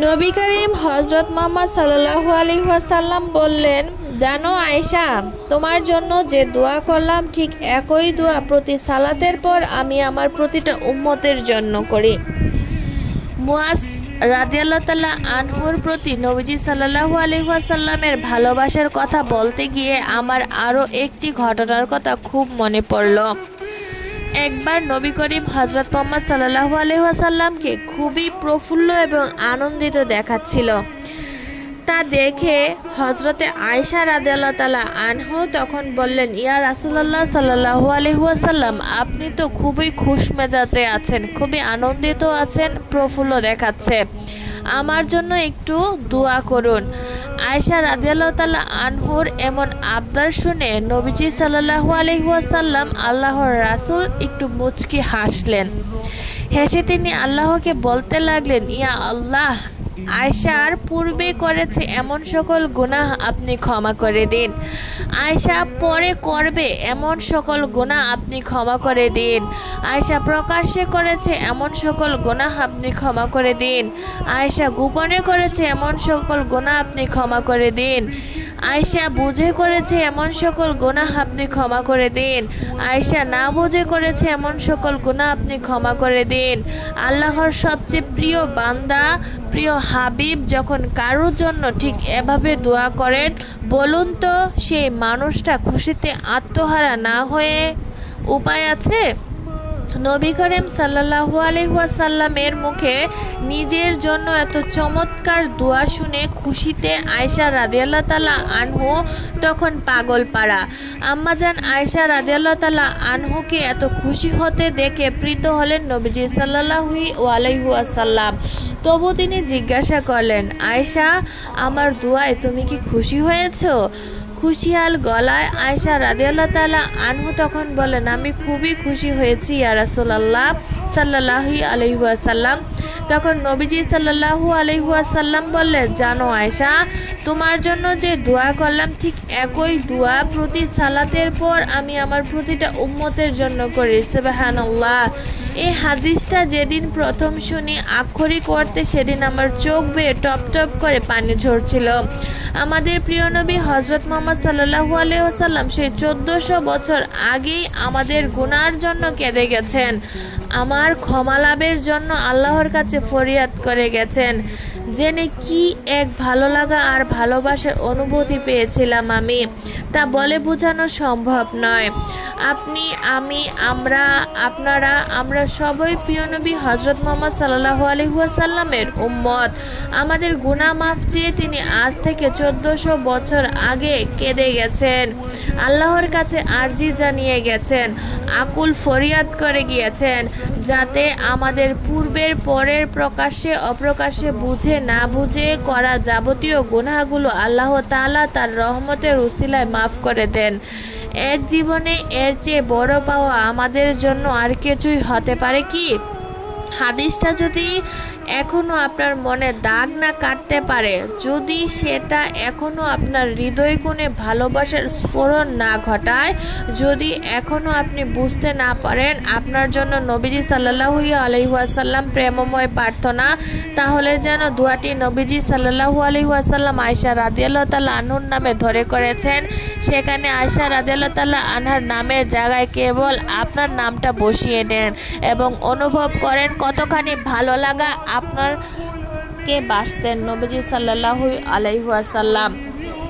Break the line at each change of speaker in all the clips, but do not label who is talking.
নবী করিম হযরত মুহাম্মদ সাল্লাল্লাহু আলাইহি ওয়াসাল্লাম বললেন, জানো আয়েশা, তোমার জন্য যে দোয়া করলাম ঠিক একই দোয়া প্রতি সালাতের পর আমি আমার প্রতিটা উম্মতের জন্য করি। মুআজ রাদিয়াল্লাহু তাআলা আনহুর প্রতি নবীজি সাল্লাল্লাহু আলাইহি ওয়াসাল্লামের ভালোবাসার কথা বলতে গিয়ে আমার আরও একটি ঘটনার কথা খুব মনে পড়ল। একবার নবী করিম হযরত মুহাম্মদ সাল্লাল্লাহু আলাইহি ওয়াসাল্লামকে খুবই প্রফুল্ল এবং আনন্দিত দেখাচ্ছিল। তা দেখে হযরতে আয়েশা রাদিয়াল্লাহু তাআলা আনহু তখন বললেন, ইয়া রাসূলুল্লাহ সাল্লাল্লাহু আলাইহি ওয়াসাল্লাম, আপনি তো খুবই খুশমেজাজে আছেন, খুবই আনন্দিত আছেন, প্রফুল্ল দেখাচ্ছে, আমার জন্য একটু দোয়া করুন। আয়েশা রাদিয়াল্লাহু তাআলা আনহুর এমন আবদার শুনে নবীজি সাল্লাল্লাহু আলাইহি ওয়াসাল্লাম আল্লাহর রাসূল একটু মুচকি হাসলেন। হেসে তিনি আল্লাহকে বলতে লাগলেন, ইয়া আল্লাহ, আয়েশার পূর্বে করেছে এমন সকল গুনাহ আপনি ক্ষমা করে দিন, আয়েশা পরে করবে এমন সকল গুনাহ আপনি ক্ষমা করে দিন, আয়েশা প্রকাশ্যে করেছে এমন সকল গুনাহ আপনি ক্ষমা করে দিন, আয়েশা গোপনে করেছে এমন সকল গুনাহ আপনি ক্ষমা করে দিন, আয়েশা বুঝে করেছে এমন সকল গুনাহ আপনি ক্ষমা করে দিন, আয়েশা না বুঝে করেছে এমন সকল গুনাহ আপনি ক্ষমা করে দিন। আল্লাহর সবচেয়ে প্রিয় বান্দা, প্রিয় হাবিব যখন কারোর জন্য ঠিক এভাবে দোয়া করেন, বলুন তো সেই মানুষটা খুশিতে আত্মহারা না হয়ে উপায় আছে? নবী করিম সাল্লাল্লাহু আলাইহি ওয়াসাল্লামের মুখে নিজের জন্য এত চমৎকার দোয়া শুনে খুশিতে আয়েশা রাদিয়াল্লাহু তাআলা আনহু তখন পাগল পাড়া। আম্মাজান আয়েশা রাদিয়াল্লাহু তাআলা আনহুকে এত খুশি হতে দেখে প্রীত হলেন নবীজি সাল্লাল্লাহু আলাইহি ওয়াসাল্লাম। তবু তিনি জিজ্ঞাসা করলেন, আয়েশা, আমার দোয়ায় তুমি কি খুশি হয়েছো? খুশিয়াল গলায় আয়েশা রাদিয়াল্লাহু তাআলা আনহু তখন বলেন, আমি খুবই খুশি হয়েছি ইয়া রাসূলুল্লাহ সাল্লাল্লাহু আলাইহি ওয়াসাল্লাম। তখন নবীজি সাল্লাল্লাহু আলাইহি ওয়াসাল্লাম বললেন, জানো আয়েশা, তোমার জন্য যে দোয়া করলাম ঠিক একই দোয়া প্রতি সালাতের পর আমি আমার প্রতিটা উম্মতের জন্য করি। সুবহানাল্লাহ। এই হাদিসটা যেদিন প্রথম শুনি আক্ষরিক অর্থে সেদিন আমার চোখ বেয়ে টপ টপ করে পানি ঝরছিল। আমাদের প্রিয় নবী হযরত মুহাম্মদ সাল্লাল্লাহু আলাইহি ওয়াসাল্লাম সেই 1400 বছর আগেই আমাদের গুনার জন্য কেঁদে গেছেন, আমার ক্ষমা লাভের জন্য আল্লাহর কাছে ফরিয়াদ করে গেছেন। জেনে কি এক ভালো লাগা আর ভালোবাসার অনুভূতি পেয়েছিলাম আমি, তা বলে বোঝানো সম্ভব নয়। আপনি, আমি, আমরা, আপনারা, আমরা সবাই প্রিয় নবী হযরত মুহাম্মদ সাল্লাল্লাহু আলাইহি ওয়াসাল্লামের উম্মত। আমাদের গুনাহ মাফ চেয়ে তিনি আজ থেকে 1400 বছর আগে কেঁদে গেছেন, আল্লাহর কাছে আরজি জানিয়ে গেছেন, আকুল ফরিয়াদ করে গিয়েছেন, যাতে আমাদের পূর্বের পরের প্রকাশ্যে অপ্রকাশ্যে বুঝে না বুঝে করা যাবতীয় গুনাহগুলো আল্লাহ তাআলা তার রহমতের উসিলায় মাফ করে দেন। এক জীবনে এর চেয়ে বড় পাওয়া আমাদের জন্য আর কিছুই হতে পারে কি? হাদিসটা যদি এখনো আপনার মনে দাগ না কাটতে পারে, যদি সেটা এখনো আপনার হৃদয় কোণে ভালোবাসার স্ফোরণ না ঘটায়, যদি এখনো আপনি বুঝতে না পারেন আপনার জন্য নবীজি সাল্লাল্লাহু আলাইহি ওয়াসাল্লাম প্রেমময় প্রার্থনা, তাহলে যেন দোয়াটি নবীজি সাল্লাল্লাহু আলাইহি ওয়াসাল্লাম আয়েশা রাদিয়াল্লাহু তাআলা আনহুর নামে ধরে করেছেন, সেখানে আয়েশা রাদিয়াল্লাহু তাআলা আনহার নামের জায়গায় কেবল আপনার নামটা বসিয়ে নেন এবং অনুভব করেন কতখানি ভালো লাগা আপনারকে বাসতেন নবীজি সাল্লাল্লাহু আলাইহি ওয়াসাল্লাম।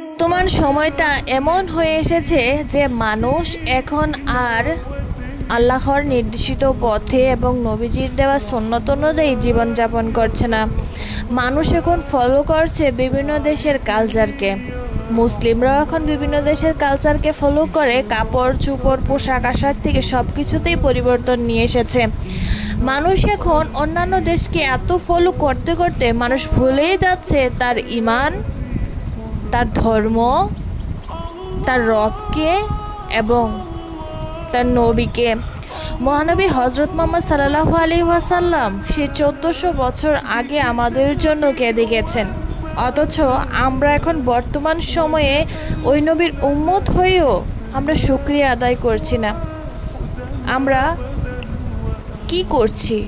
বর্তমান সময়টা এমন হয়ে এসেছে যে মানুষ এখন আর আল্লাহর নির্দেশিত পথে এবং নবীজির দেওয়া সুন্নত অনুযায়ী জীবনযাপন করছে না। মানুষ এখন ফলো করছে বিভিন্ন দেশের কালচারকে। মুসলিমরাও এখন বিভিন্ন দেশের কালচারকে ফলো করে কাপড় চোপড় পোশাক আশাক থেকে সব কিছুতেই পরিবর্তন নিয়ে এসেছে। মানুষ এখন অন্যান্য দেশকে এত ফলো করতে করতে মানুষ ভুলেই যাচ্ছে তার ঈমান, তার ধর্ম, তার রবকে এবং তার নবীকে। মহানবী হযরত মুহাম্মদ সাল্লাল্লাহু আলাইহি ওয়াসাল্লাম সে 1400 বছর আগে আমাদের জন্য কেঁদে গেছেন, অথচ আমরা এখন বর্তমান সময়ে ওই নবীর উম্মত হয়েও আমরা শুকরিয়া আদায় করছি না। আমরা কি করছি?